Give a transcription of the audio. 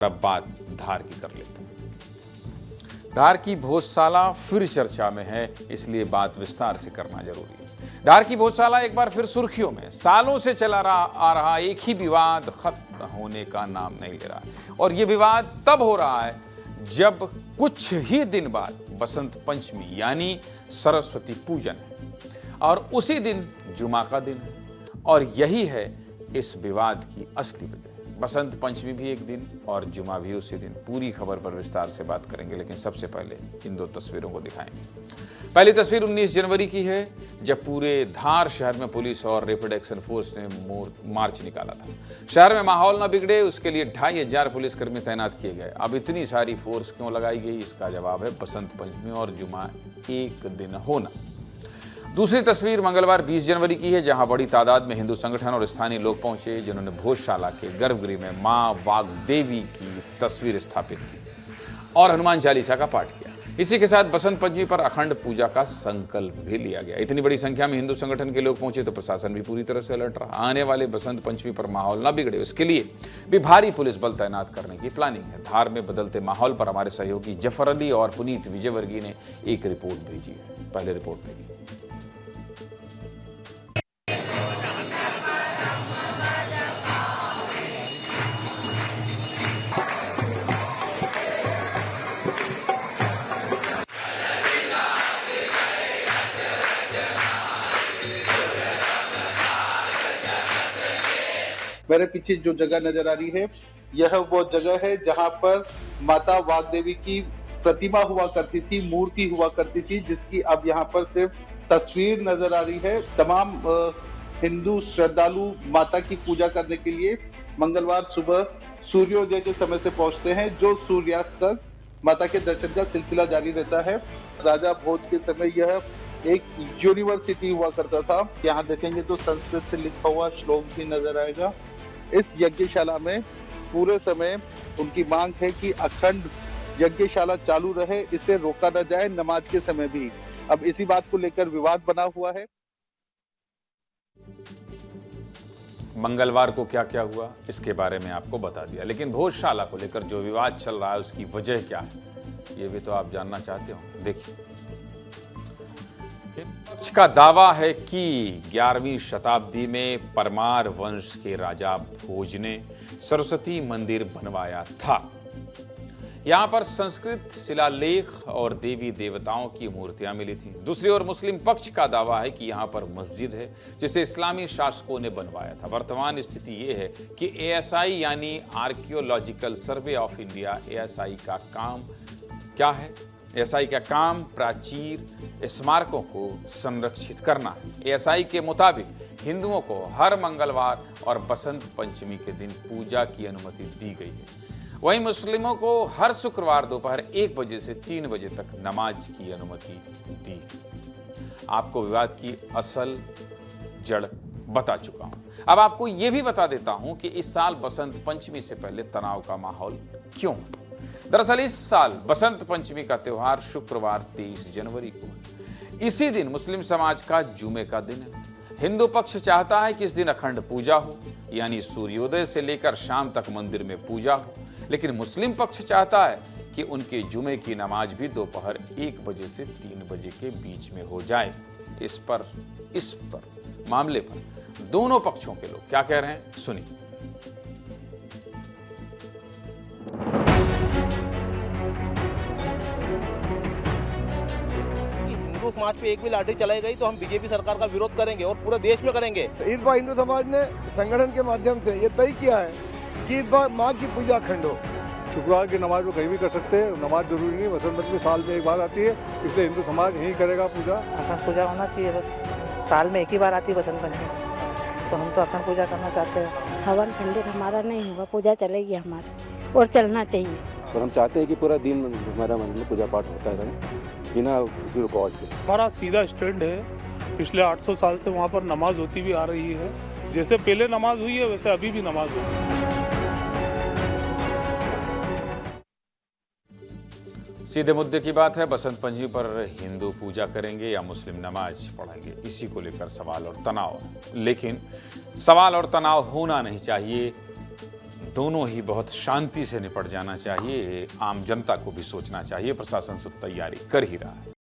अब बात धार की कर लेते हैं। धार की भोजशाला फिर चर्चा में है, इसलिए बात विस्तार से करना जरूरी है। धार की भोजशाला एक बार फिर सुर्खियों में। सालों से चला आ रहा एक ही विवाद खत्म होने का नाम नहीं ले रहा है, और यह विवाद तब हो रहा है जब कुछ ही दिन बाद बसंत पंचमी यानी सरस्वती पूजन है, और उसी दिन जुमा का दिन है, और यही है इस विवाद की असली वजह। बसंत पंचमी भी एक दिन और जुमा भी उसी दिन। पूरी खबर पर विस्तार से बात करेंगे, लेकिन सबसे पहले इन दो तस्वीरों को दिखाएंगे। पहली तस्वीर 19 जनवरी की है, जब पूरे धार शहर में पुलिस और रैपिड एक्शन फोर्स ने मार्च निकाला था। शहर में माहौल न बिगड़े, उसके लिए 2500 पुलिसकर्मी तैनात किए गए। अब इतनी सारी फोर्स क्यों लगाई गई, इसका जवाब है बसंत पंचमी और जुमा एक दिन होना। दूसरी तस्वीर मंगलवार 20 जनवरी की है, जहां बड़ी तादाद में हिंदू संगठन और स्थानीय लोग पहुंचे, जिन्होंने भोजशाला के गर्भगृह में मां वाग्देवी की तस्वीर स्थापित की और हनुमान चालीसा का पाठ किया। इसी के साथ बसंत पंचमी पर अखंड पूजा का संकल्प भी लिया गया। इतनी बड़ी संख्या में हिंदू संगठन के लोग पहुंचे तो प्रशासन भी पूरी तरह से अलर्ट रहा। आने वाले बसंत पंचमी पर माहौल न बिगड़े, उसके लिए भी भारी पुलिस बल तैनात करने की प्लानिंग है। धार में बदलते माहौल पर हमारे सहयोगी जफर अली और पुनीत विजयवर्गीय ने एक रिपोर्ट भेजी है। पहले रिपोर्ट देखिए। मेरे पीछे जो जगह नजर आ रही है, यह वो जगह है जहां पर माता वाग्देवी की प्रतिमा हुआ करती थी, मूर्ति हुआ करती थी, जिसकी अब यहाँ पर सिर्फ तस्वीर नजर आ रही है। तमाम हिंदू श्रद्धालु माता की पूजा करने के लिए मंगलवार सुबह सूर्योदय के समय से पहुंचते हैं, जो सूर्यास्त तक माता के दर्शन का सिलसिला जारी रहता है। राजा भोज के समय यह एक यूनिवर्सिटी हुआ करता था। यहाँ देखेंगे तो संस्कृत से लिखा हुआ श्लोक भी नजर आएगा। इस यज्ञशाला में पूरे समय उनकी मांग है कि अखंड यज्ञशाला चालू रहे, इसे रोका न जाए नमाज के समय भी। अब इसी बात को लेकर विवाद बना हुआ है। मंगलवार को क्या क्या हुआ इसके बारे में आपको बता दिया, लेकिन भोजशाला को लेकर जो विवाद चल रहा है उसकी वजह क्या है, ये भी तो आप जानना चाहते हो। देखिए, पक्ष का दावा है कि 11वीं शताब्दी में परमार वंश के राजा भोज ने सरस्वती मंदिर बनवाया था। यहां पर संस्कृत शिलालेख और देवी देवताओं की मूर्तियां मिली थी। दूसरी ओर मुस्लिम पक्ष का दावा है कि यहां पर मस्जिद है, जिसे इस्लामी शासकों ने बनवाया था। वर्तमान स्थिति यह है कि एएसआई यानी archaeological survey of India, ASI का काम क्या है? एएसआई का काम प्राचीन स्मारकों को संरक्षित करना है। एएसआई के मुताबिक हिंदुओं को हर मंगलवार और बसंत पंचमी के दिन पूजा की अनुमति दी गई है। वहीं मुस्लिमों को हर शुक्रवार दोपहर 1 बजे से 3 बजे तक नमाज की अनुमति दी। आपको विवाद की असल जड़ बता चुका हूं। अब आपको यह भी बता देता हूं कि इस साल बसंत पंचमी से पहले तनाव का माहौल क्यों। दरअसल इस साल बसंत पंचमी का त्योहार शुक्रवार 23 जनवरी को है। इसी दिन मुस्लिम समाज का जुमे का दिन है। हिंदू पक्ष चाहता है कि इस दिन अखंड पूजा हो, यानी सूर्योदय से लेकर शाम तक मंदिर में पूजा हो, लेकिन मुस्लिम पक्ष चाहता है कि उनके जुमे की नमाज भी दोपहर 1 बजे से 3 बजे के बीच में हो जाए। इस पर मामले पर दोनों पक्षों के लोग क्या कह रहे हैं, सुनिए। समाज पे एक भी लाठी चलाई गई तो हम बीजेपी सरकार का विरोध करेंगे और पूरे देश में करेंगे। इस बार हिंदू समाज ने संगठन के माध्यम से ये तय किया है कि इस बार माँ की पूजा अखंड हो। शुक्रवार की नमाज वो कहीं भी कर सकते हैं, नमाज जरूरी नहीं। बसंत पंचमी साल में एक बार आती है, इसलिए हिंदू समाज यही करेगा पूजा। अखंड पूजा होना चाहिए, बस साल में एक ही बार आती है बसंत पंचमी, तो हम तो अखंड पूजा करना चाहते हैं। हवन खंडित हमारा नहीं होगा, पूजा चलेगी हमारी और चलना चाहिए। और हम चाहते हैं कि पूरा दिन हमारा मंदिर में पूजा पाठ होता है बिना किसी रुकावट के। हमारा सीधा स्टैंड है, पिछले 800 साल से वहाँ पर नमाज होती भी आ रही है। जैसे पहले नमाज हुई है वैसे अभी भी नमाज होती है। सीधे मुद्दे की बात है, बसंत पंचमी पर हिंदू पूजा करेंगे या मुस्लिम नमाज पढ़ेंगे, इसी को लेकर सवाल और तनाव। लेकिन सवाल और तनाव होना नहीं चाहिए। दोनों ही बहुत शांति से निपट जाना चाहिए। आम जनता को भी सोचना चाहिए, प्रशासन तैयारी कर ही रहा है।